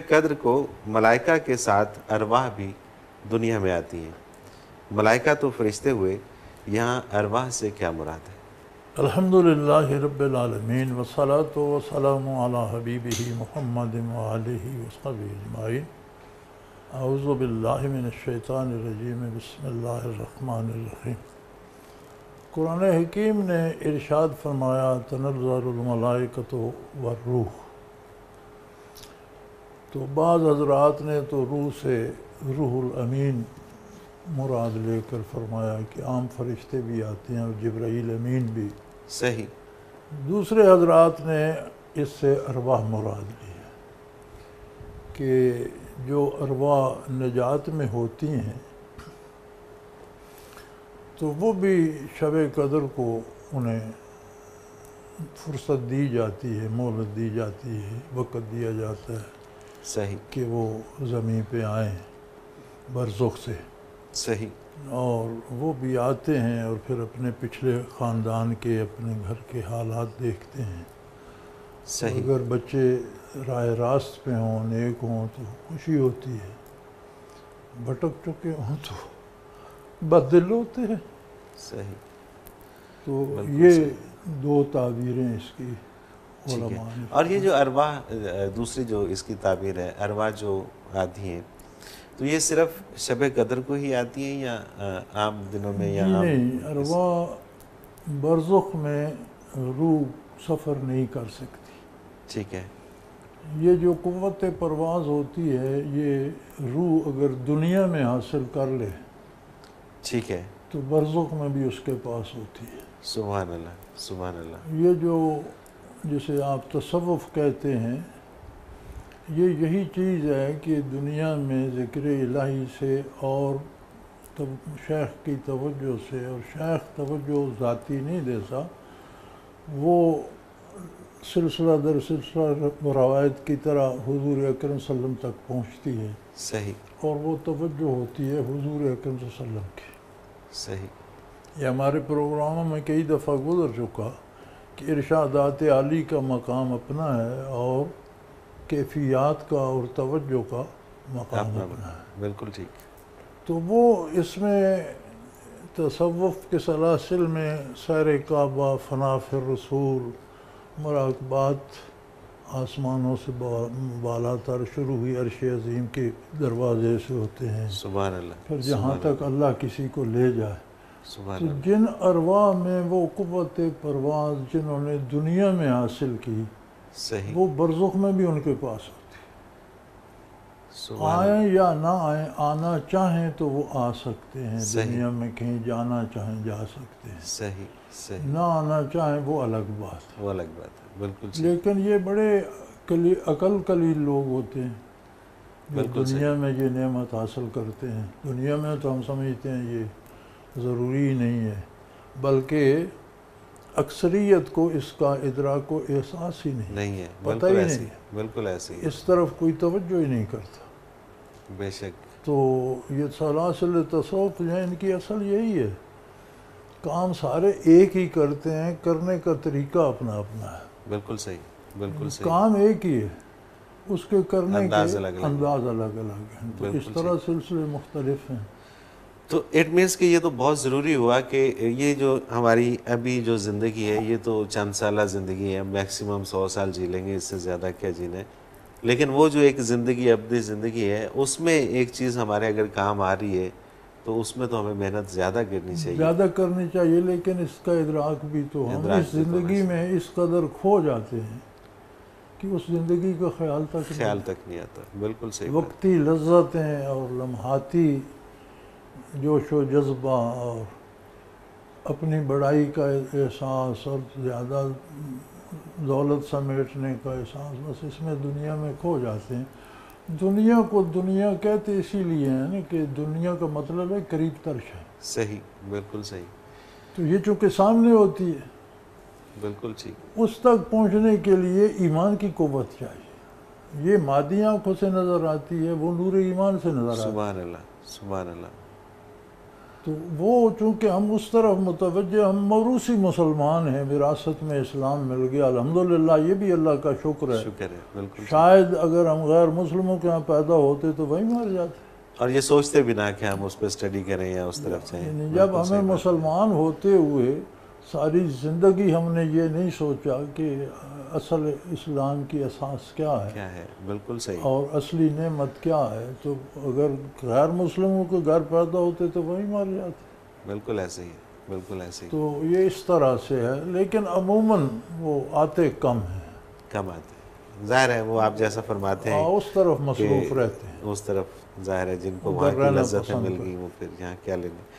قدر کو ملائکہ کے ساتھ ارواح بھی دنیا میں آتی ہیں. ملائکہ تو فرشتے ہوئے، یہاں ارواح سے کیا مراد ہے؟ الحمدللہ رب العالمین والصلاة والسلام علی حبیبہ محمد وآلہ وصحبہ اجمعین. اعوذ باللہ من الشیطان الرجیم، بسم اللہ الرحمن الرحیم. قرآن حکیم نے ارشاد فرمایا تنزل الملائکۃ والروح. تو بعض حضرات نے تو روح سے روح الامین مراد لے کر فرمایا کہ عام فرشتے بھی آتے ہیں اور جبرائیل امین بھی. صحیح. دوسرے حضرات نے اس سے ارواح مراد لی ہے کہ جو ارواح نجات میں ہوتی ہیں تو وہ بھی شب قدر کو انہیں فرصت دی جاتی ہے، مہلت دی جاتی ہے، وقت دیا جاتا ہے صحیح کہ وہ زمین پہ آئیں برزخ سے. صحیح. اور وہ بھی آتے ہیں اور پھر اپنے پچھلے خاندان کے، اپنے گھر کے حالات دیکھتے ہیں. صحیح. اگر بچے راہ راست پہ ہوں، نیک ہوں تو خوشی ہوتی ہے، بھٹک چکے ہوں تو بد دل ہوتے ہیں. صحیح. تو بالکل یہ صحیح. دو تعبیریں اس کی ٹھیک ہے. علماء نے. اور یہ جو ارواح، دوسری جو اس کی تعبیر ہے، ارواح جو آتی ہیں تو یہ صرف شب قدر کو ہی آتی ہیں یا عام دنوں میں یا جی عام؟ نہیں، ارواح برزخ میں روح سفر نہیں کر سکتی. ٹھیک ہے. یہ جو قوت پرواز ہوتی ہے یہ روح اگر دنیا میں حاصل کر لے ٹھیک ہے. تو برزخ میں بھی اس کے پاس ہوتی ہے. سبحان اللہ، سبحان اللہ. یہ جو جسے آپ تصوف کہتے ہیں، یہ یہی چیز ہے کہ دنیا میں ذکر الہی سے اور شیخ کی توجہ سے، اور شیخ توجہ ذاتی نہیں دیتا، وہ سلسلہ در سلسلہ روایت کی طرح حضور اکرم صلی اللہ علیہ وسلم تک پہنچتی ہے. صحیح. اور وہ توجہ ہوتی ہے حضور اکرم صلی اللہ علیہ وسلم کی. صحیح. یہ ہمارے پروگراموں میں کئی دفعہ گزر چکا کہ ارشادات عالی کا مقام اپنا ہے اور کیفیات کا اور توجہ کا مقام اپنا ہے. بالکل ٹھیک. تو وہ اس میں تصوف کے سلاسل میں سیر کعبہ، فنا فی الرسول، مراقبات آسمانوں سے بالا تر شروع ہوئی عرش عظیم کے دروازے سے ہوتے ہیں. سبحان اللہ. پھر جہاں تک اللہ کسی کو لے جائے. سبحان تو اللہ. جن ارواح میں وہ قوت پرواز جنہوں نے دنیا میں حاصل کی، صحیح. وہ برزخ میں بھی ان کے پاس ہوتی. سبحان اللہ. آئیں یا نہ آئیں، آنا چاہیں تو وہ آ سکتے ہیں. صحیح. دنیا میں کہیں جانا چاہیں جا سکتے ہیں. صحیح. صحیح. نہ آنا چاہیں وہ الگ بات ہے. وہ الگ بات ہے. بالکل صحیح. لیکن یہ بڑے عقل قلیل لوگ ہوتے ہیں جو بالکل دنیا میں یہ نعمت حاصل کرتے ہیں. دنیا میں تو ہم سمجھتے ہیں یہ ضروری ہی نہیں ہے، بلکہ اکثریت کو اس کا ادراک و احساس ہی نہیں ہے. پتہ بالکل ہی ایسی. نہیں، بالکل ایسی. اس طرف کوئی توجہ ہی نہیں کرتا. بے شک. تو یہ سلاسل تصوف جو ہے ان کی اصل یہی ہے، کام سارے ایک ہی کرتے ہیں، کرنے کا طریقہ اپنا اپنا ہے. بالکل صحیح. بالکل صحیح. کام ایک ہی ہے، اس کے کرنے کے انداز الگ الگ انداز الگ الگ ہیں. تو اس طرح سلسلے مختلف ہیں. تو اٹ مینس کہ یہ تو بہت ضروری ہوا کہ یہ جو ہماری ابھی جو زندگی ہے یہ تو چند سالہ زندگی ہے، میکسیمم 100 سال جی لیں گے، اس سے زیادہ کیا جینا ہے. لیکن وہ جو ایک زندگی ابدی زندگی ہے، اس میں ایک چیز ہمارے اگر کام آ رہی ہے تو اس میں تو ہمیں محنت زیادہ کرنی چاہیے. زیادہ کرنی چاہیے، لیکن اس کا ادراک بھی تو ہم اس زندگی میں اس قدر کھو جاتے ہیں کہ اس زندگی کا خیال تک نہیں آتا. بالکل صحیح. وقتی لذتیں اور لمحاتی جوش و جذبہ اور اپنی بڑائی کا احساس اور زیادہ دولت سمیٹنے کا احساس، بس اس میں دنیا میں کھو جاتے ہیں. دنیا کو دنیا کہتے اسی لیے ہیں نا کہ دنیا کا مطلب ہے قریب تر شے. صحیح. بالکل صحیح. تو یہ چونکہ سامنے ہوتی ہے، بالکل ٹھیک. اس تک پہنچنے کے لیے ایمان کی قوت چاہیے. یہ مادی آنکھوں سے نظر آتی ہے، وہ نور ایمان سے نظر آتی ہے. سبحان اللہ. سبحان اللہ. تو تو وہ چونکہ ہم اس طرف متوجہ، ہم موروثی مسلمان ہیں، وراثت میں اسلام مل گیا الحمدللہ، یہ بھی اللہ کا شکر ہے۔ شکر ہے، بالکل۔ شاید اگر ہم غیر مسلموں کے یہاں پیدا ہوتے تو وہیں مر جاتے۔ اور یہ سوچتے بھی نہ کہ ہم اس پہ اسٹڈی کریں یا اس طرف جائیں۔ یعنی جب ہمیں مسلمان ہوتے ہوئے ساری زندگی ہم نے یہ نہیں سوچا کہ اصل اسلام کی اساس کیا ہے، کیا ہے، بالکل صحیح۔ اور اصلی نعمت کیا ہے، تو اگر غیر مسلموں کے گھر پیدا ہوتے تو وہیں مر جاتے۔ بالکل ایسے ہی ہے، بالکل ایسے ہی۔ تو یہ اس طرح سے ہے، لیکن عموماً وہ آتے کم ہیں، کم آتے ہیں، ظاہر ہے وہ آپ جیسا فرماتے ہیں اس طرف مصروف رہتے ہیں، اس طرف ظاہر ہے جن کو ادھر وہاں کی رہنا لذتیں پسند مل کرتے گئی وہ پھر یہاں کیا لینے۔